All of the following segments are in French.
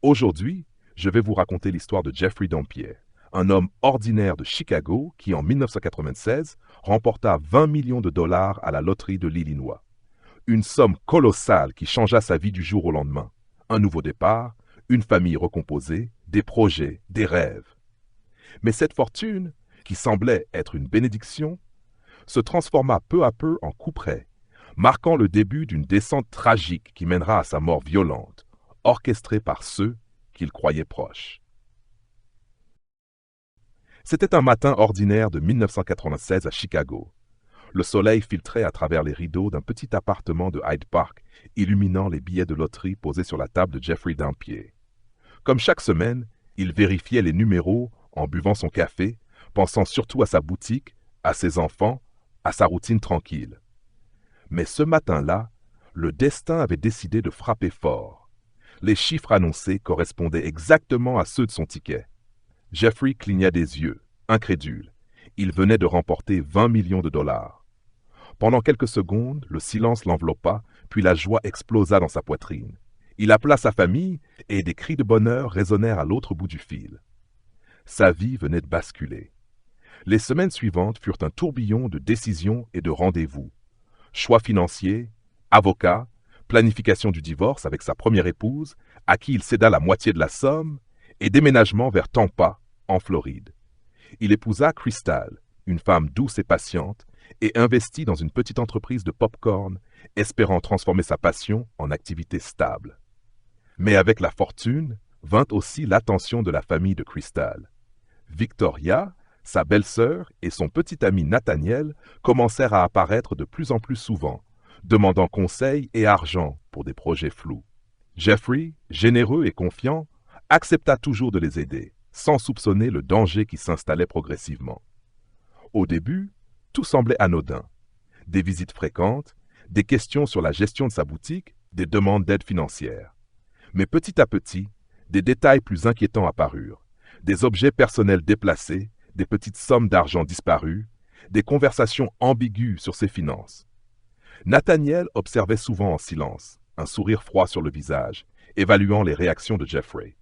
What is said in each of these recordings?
Aujourd'hui, je vais vous raconter l'histoire de Jeffrey Dampier, un homme ordinaire de Chicago qui, en 1996, remporta 20 millions de dollars à la loterie de l'Illinois. Une somme colossale qui changea sa vie du jour au lendemain. Un nouveau départ, une famille recomposée, des projets, des rêves. Mais cette fortune, qui semblait être une bénédiction, se transforma peu à peu en couperet, marquant le début d'une descente tragique qui mènera à sa mort violente, orchestrée par ceux qu'il croyait proches. C'était un matin ordinaire de 1996 à Chicago. Le soleil filtrait à travers les rideaux d'un petit appartement de Hyde Park, illuminant les billets de loterie posés sur la table de Jeffrey Dampier. Comme chaque semaine, il vérifiait les numéros en buvant son café, pensant surtout à sa boutique, à ses enfants, à sa routine tranquille. Mais ce matin-là, le destin avait décidé de frapper fort. Les chiffres annoncés correspondaient exactement à ceux de son ticket. Jeffrey cligna des yeux, incrédule. Il venait de remporter 20 millions de dollars. Pendant quelques secondes, le silence l'enveloppa, puis la joie explosa dans sa poitrine. Il appela sa famille et des cris de bonheur résonnèrent à l'autre bout du fil. Sa vie venait de basculer. Les semaines suivantes furent un tourbillon de décisions et de rendez-vous. Choix financiers, avocat, planification du divorce avec sa première épouse, à qui il céda la moitié de la somme, et déménagement vers Tampa, en Floride. Il épousa Crystal, une femme douce et patiente, et investit dans une petite entreprise de pop-corn, espérant transformer sa passion en activité stable. Mais avec la fortune vint aussi l'attention de la famille de Crystal. Victoria, sa belle-sœur et son petit ami Nathaniel commencèrent à apparaître de plus en plus souvent, demandant conseil et argent pour des projets flous. Jeffrey, généreux et confiant, accepta toujours de les aider, sans soupçonner le danger qui s'installait progressivement. Au début, tout semblait anodin. Des visites fréquentes, des questions sur la gestion de sa boutique, des demandes d'aide financière. Mais petit à petit, des détails plus inquiétants apparurent. Des objets personnels déplacés, des petites sommes d'argent disparues, des conversations ambiguës sur ses finances. Nathaniel observait souvent en silence, un sourire froid sur le visage, évaluant les réactions de Jeffrey.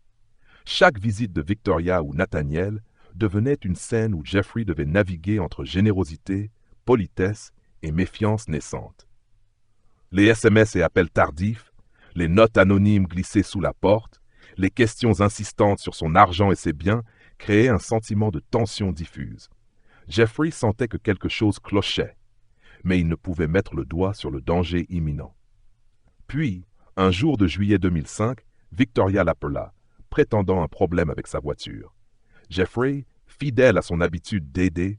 Chaque visite de Victoria ou Nathaniel devenait une scène où Jeffrey devait naviguer entre générosité, politesse et méfiance naissante. Les SMS et appels tardifs, les notes anonymes glissées sous la porte, les questions insistantes sur son argent et ses biens créaient un sentiment de tension diffuse. Jeffrey sentait que quelque chose clochait, mais il ne pouvait mettre le doigt sur le danger imminent. Puis, un jour de juillet 2005, Victoria l'appela, prétendant un problème avec sa voiture. Jeffrey, fidèle à son habitude d'aider,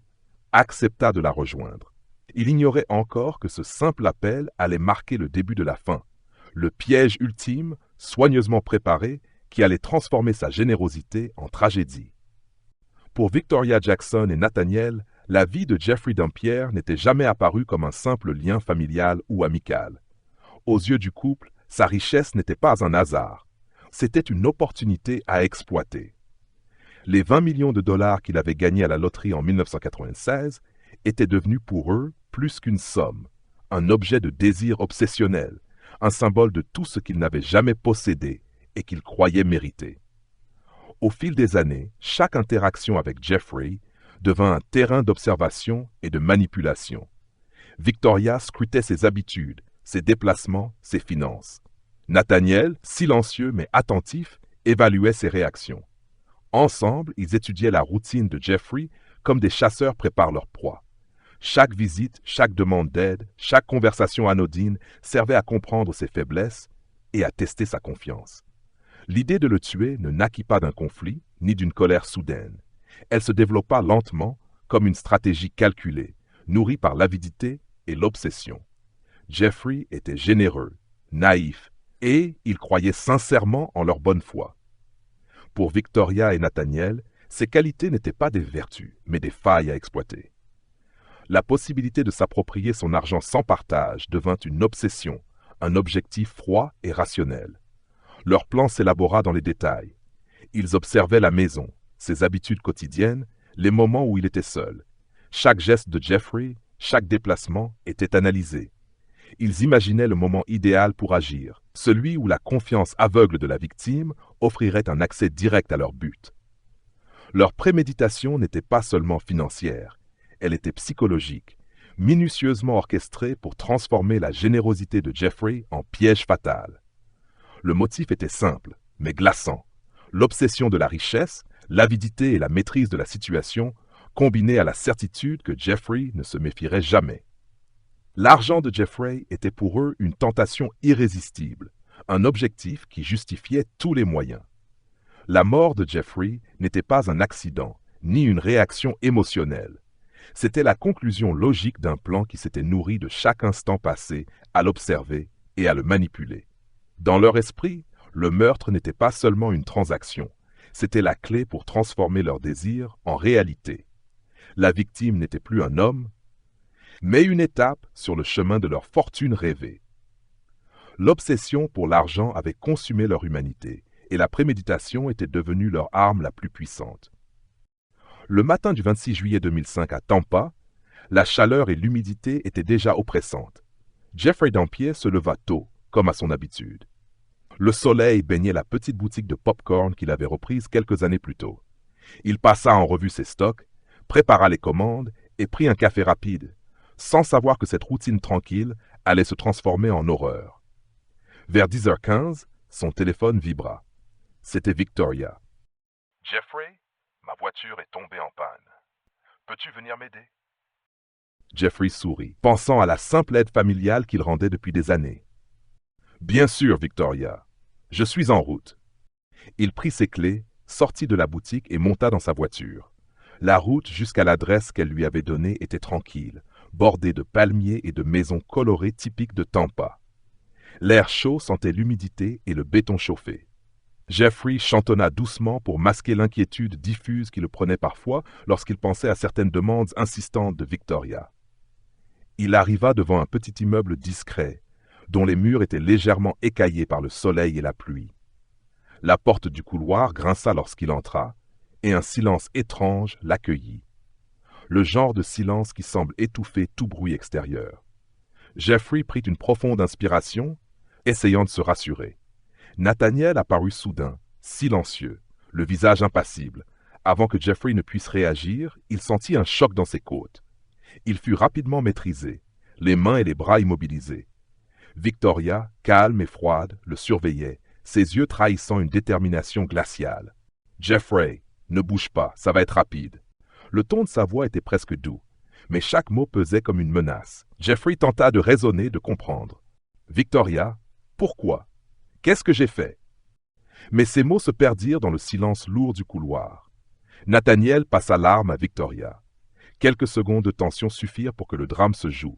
accepta de la rejoindre. Il ignorait encore que ce simple appel allait marquer le début de la fin, le piège ultime, soigneusement préparé, qui allait transformer sa générosité en tragédie. Pour Victoria Jackson et Nathaniel, la vie de Jeffrey Dampier n'était jamais apparue comme un simple lien familial ou amical. Aux yeux du couple, sa richesse n'était pas un hasard. C'était une opportunité à exploiter. Les 20 millions de dollars qu'il avait gagnés à la loterie en 1996 étaient devenus pour eux plus qu'une somme, un objet de désir obsessionnel, un symbole de tout ce qu'ils n'avaient jamais possédé et qu'ils croyaient mériter. Au fil des années, chaque interaction avec Jeffrey devint un terrain d'observation et de manipulation. Victoria scrutait ses habitudes, ses déplacements, ses finances. Nathaniel, silencieux mais attentif, évaluait ses réactions. Ensemble, ils étudiaient la routine de Jeffrey comme des chasseurs préparent leur proie. Chaque visite, chaque demande d'aide, chaque conversation anodine servait à comprendre ses faiblesses et à tester sa confiance. L'idée de le tuer ne naquit pas d'un conflit, ni d'une colère soudaine. Elle se développa lentement, comme une stratégie calculée, nourrie par l'avidité et l'obsession. Jeffrey était généreux, naïf, et il croyait sincèrement en leur bonne foi. Pour Victoria et Nathaniel, ces qualités n'étaient pas des vertus, mais des failles à exploiter. La possibilité de s'approprier son argent sans partage devint une obsession, un objectif froid et rationnel. Leur plan s'élabora dans les détails. Ils observaient la maison, ses habitudes quotidiennes, les moments où il était seul. Chaque geste de Jeffrey, chaque déplacement était analysé. Ils imaginaient le moment idéal pour agir, celui où la confiance aveugle de la victime offrirait un accès direct à leur but. Leur préméditation n'était pas seulement financière, elle était psychologique, minutieusement orchestrée pour transformer la générosité de Jeffrey en piège fatal. Le motif était simple, mais glaçant. L'obsession de la richesse, l'avidité et la maîtrise de la situation, combinées à la certitude que Jeffrey ne se méfierait jamais. L'argent de Jeffrey était pour eux une tentation irrésistible, un objectif qui justifiait tous les moyens. La mort de Jeffrey n'était pas un accident, ni une réaction émotionnelle. C'était la conclusion logique d'un plan qui s'était nourri de chaque instant passé à l'observer et à le manipuler. Dans leur esprit, le meurtre n'était pas seulement une transaction, c'était la clé pour transformer leur désir en réalité. La victime n'était plus un homme, mais une étape sur le chemin de leur fortune rêvée. L'obsession pour l'argent avait consumé leur humanité, et la préméditation était devenue leur arme la plus puissante. Le matin du 26 juillet 2005 à Tampa, la chaleur et l'humidité étaient déjà oppressantes. Jeffrey Dampier se leva tôt, comme à son habitude. Le soleil baignait la petite boutique de pop-corn qu'il avait reprise quelques années plus tôt. Il passa en revue ses stocks, prépara les commandes et prit un café rapide, sans savoir que cette routine tranquille allait se transformer en horreur. Vers 10h15, son téléphone vibra. C'était Victoria. « Jeffrey, ma voiture est tombée en panne. Peux-tu venir m'aider » Jeffrey sourit, pensant à la simple aide familiale qu'il rendait depuis des années. « Bien sûr, Victoria. Je suis en route. » Il prit ses clés, sortit de la boutique et monta dans sa voiture. La route jusqu'à l'adresse qu'elle lui avait donnée était tranquille, bordée de palmiers et de maisons colorées typiques de Tampa. L'air chaud sentait l'humidité et le béton chauffé. Jeffrey chantonna doucement pour masquer l'inquiétude diffuse qui le prenait parfois lorsqu'il pensait à certaines demandes insistantes de Victoria. Il arriva devant un petit immeuble discret, dont les murs étaient légèrement écaillés par le soleil et la pluie. La porte du couloir grinça lorsqu'il entra, et un silence étrange l'accueillit. Le genre de silence qui semble étouffer tout bruit extérieur. Jeffrey prit une profonde inspiration, essayant de se rassurer. Nathaniel apparut soudain, silencieux, le visage impassible. Avant que Jeffrey ne puisse réagir, il sentit un choc dans ses côtes. Il fut rapidement maîtrisé, les mains et les bras immobilisés. Victoria, calme et froide, le surveillait, ses yeux trahissant une détermination glaciale. « Jeffrey, ne bouge pas, ça va être rapide. » Le ton de sa voix était presque doux, mais chaque mot pesait comme une menace. Jeffrey tenta de raisonner, de comprendre. « Victoria, pourquoi? Qu'est-ce que j'ai fait ?» Mais ces mots se perdirent dans le silence lourd du couloir. Nathaniel passa l'arme à Victoria. Quelques secondes de tension suffirent pour que le drame se joue.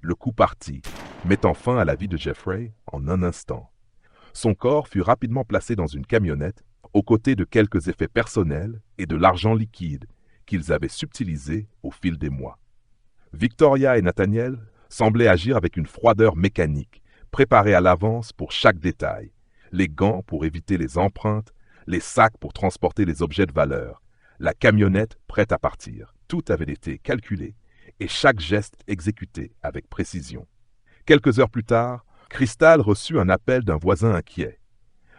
Le coup partit, mettant fin à la vie de Jeffrey en un instant. Son corps fut rapidement placé dans une camionnette, aux côtés de quelques effets personnels et de l'argent liquide qu'ils avaient subtilisé au fil des mois. Victoria et Nathaniel semblaient agir avec une froideur mécanique, préparés à l'avance pour chaque détail, les gants pour éviter les empreintes, les sacs pour transporter les objets de valeur, la camionnette prête à partir. Tout avait été calculé et chaque geste exécuté avec précision. Quelques heures plus tard, Crystal reçut un appel d'un voisin inquiet.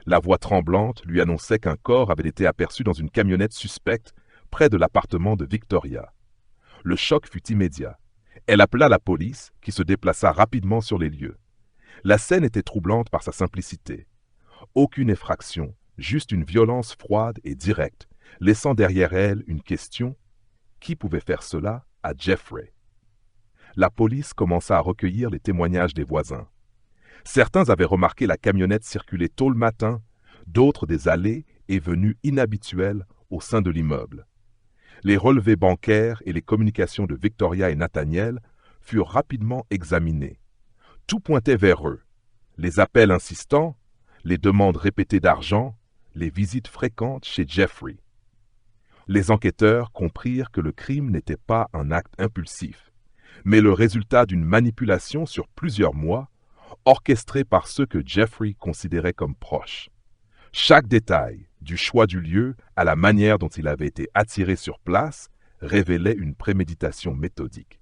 La voix tremblante lui annonçait qu'un corps avait été aperçu dans une camionnette suspecte près de l'appartement de Victoria. Le choc fut immédiat. Elle appela la police, qui se déplaça rapidement sur les lieux. La scène était troublante par sa simplicité. Aucune effraction, juste une violence froide et directe, laissant derrière elle une question: qui pouvait faire cela à Jeffrey? La police commença à recueillir les témoignages des voisins. Certains avaient remarqué la camionnette circuler tôt le matin, d'autres des allées et venues inhabituelles au sein de l'immeuble. Les relevés bancaires et les communications de Victoria et Nathaniel furent rapidement examinés. Tout pointait vers eux. Les appels insistants, les demandes répétées d'argent, les visites fréquentes chez Jeffrey. Les enquêteurs comprirent que le crime n'était pas un acte impulsif, mais le résultat d'une manipulation sur plusieurs mois, orchestrée par ceux que Jeffrey considérait comme proches. Chaque détail, du choix du lieu à la manière dont il avait été attiré sur place, révélait une préméditation méthodique.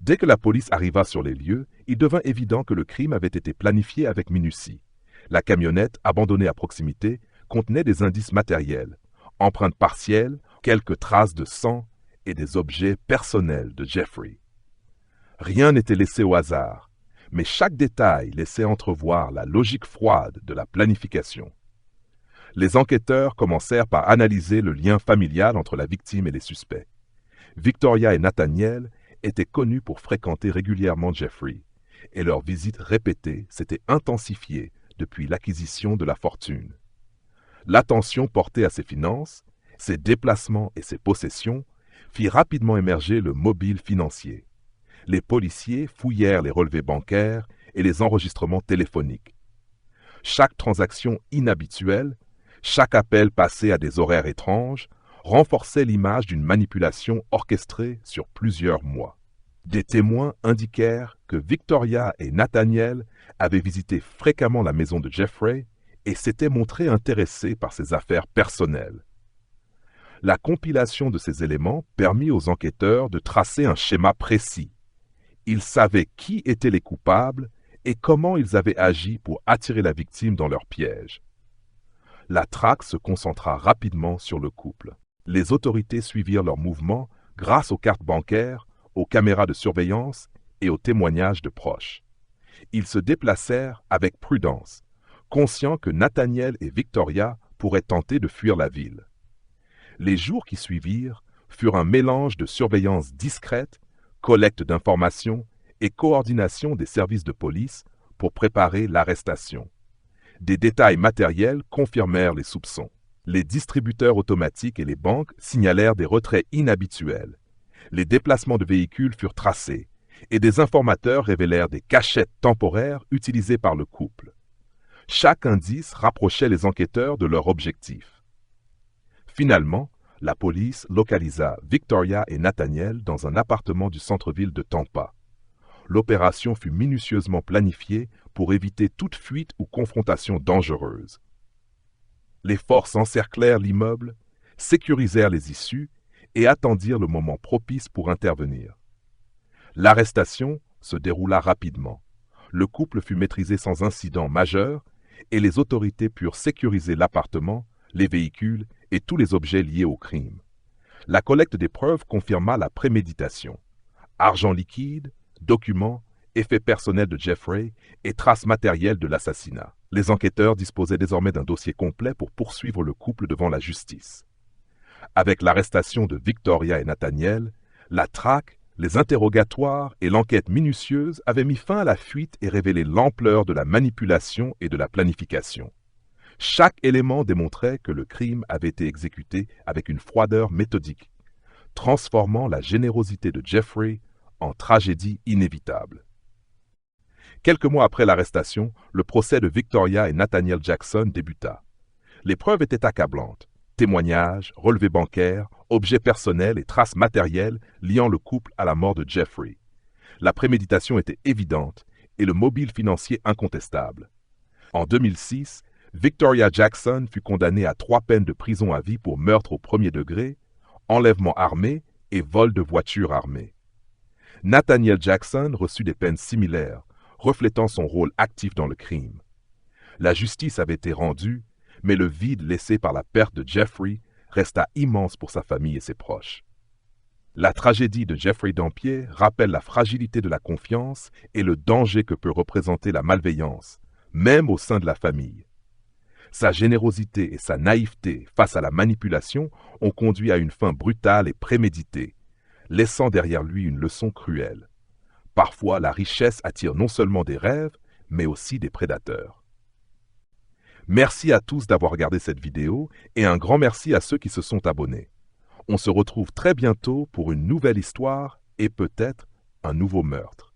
Dès que la police arriva sur les lieux, il devint évident que le crime avait été planifié avec minutie. La camionnette, abandonnée à proximité, contenait des indices matériels, empreintes partielles, quelques traces de sang et des objets personnels de Jeffrey. Rien n'était laissé au hasard, mais chaque détail laissait entrevoir la logique froide de la planification. Les enquêteurs commencèrent par analyser le lien familial entre la victime et les suspects. Victoria et Nathaniel étaient connus pour fréquenter régulièrement Jeffrey, et leurs visites répétées s'étaient intensifiées depuis l'acquisition de la fortune. L'attention portée à ses finances, ses déplacements et ses possessions fit rapidement émerger le mobile financier. Les policiers fouillèrent les relevés bancaires et les enregistrements téléphoniques. Chaque transaction inhabituelle, chaque appel passé à des horaires étranges, renforçait l'image d'une manipulation orchestrée sur plusieurs mois. Des témoins indiquèrent que Victoria et Nathaniel avaient visité fréquemment la maison de Jeffrey et s'étaient montrés intéressés par ses affaires personnelles. La compilation de ces éléments permit aux enquêteurs de tracer un schéma précis. Ils savaient qui étaient les coupables et comment ils avaient agi pour attirer la victime dans leur piège. La traque se concentra rapidement sur le couple. Les autorités suivirent leurs mouvements grâce aux cartes bancaires, aux caméras de surveillance et aux témoignages de proches. Ils se déplacèrent avec prudence, conscients que Nathaniel et Victoria pourraient tenter de fuir la ville. Les jours qui suivirent furent un mélange de surveillance discrète, collecte d'informations et coordination des services de police pour préparer l'arrestation. Des détails matériels confirmèrent les soupçons. Les distributeurs automatiques et les banques signalèrent des retraits inhabituels. Les déplacements de véhicules furent tracés et des informateurs révélèrent des cachettes temporaires utilisées par le couple. Chaque indice rapprochait les enquêteurs de leur objectif. Finalement, la police localisa Victoria et Nathaniel dans un appartement du centre-ville de Tampa. L'opération fut minutieusement planifiée pour éviter toute fuite ou confrontation dangereuse. Les forces encerclèrent l'immeuble, sécurisèrent les issues et attendirent le moment propice pour intervenir. L'arrestation se déroula rapidement. Le couple fut maîtrisé sans incident majeur et les autorités purent sécuriser l'appartement, les véhicules et tous les objets liés au crime. La collecte des preuves confirma la préméditation. Argent liquide, documents, effets personnels de Jeffrey et traces matérielles de l'assassinat. Les enquêteurs disposaient désormais d'un dossier complet pour poursuivre le couple devant la justice. Avec l'arrestation de Victoria et Nathaniel, la traque, les interrogatoires et l'enquête minutieuse avaient mis fin à la fuite et révélé l'ampleur de la manipulation et de la planification. Chaque élément démontrait que le crime avait été exécuté avec une froideur méthodique, transformant la générosité de Jeffrey en tragédie inévitable. Quelques mois après l'arrestation, le procès de Victoria et Nathaniel Jackson débuta. Les preuves étaient accablantes. Témoignages, relevés bancaires, objets personnels et traces matérielles liant le couple à la mort de Jeffrey. La préméditation était évidente et le mobile financier incontestable. En 2006, Victoria Jackson fut condamnée à 3 peines de prison à vie pour meurtre au premier degré, enlèvement armé et vol de voiture armée. Nathaniel Jackson reçut des peines similaires, reflétant son rôle actif dans le crime. La justice avait été rendue, mais le vide laissé par la perte de Jeffrey resta immense pour sa famille et ses proches. La tragédie de Jeffrey Dampier rappelle la fragilité de la confiance et le danger que peut représenter la malveillance, même au sein de la famille. Sa générosité et sa naïveté face à la manipulation ont conduit à une fin brutale et préméditée, laissant derrière lui une leçon cruelle. Parfois, la richesse attire non seulement des rêves, mais aussi des prédateurs. Merci à tous d'avoir regardé cette vidéo et un grand merci à ceux qui se sont abonnés. On se retrouve très bientôt pour une nouvelle histoire et peut-être un nouveau meurtre.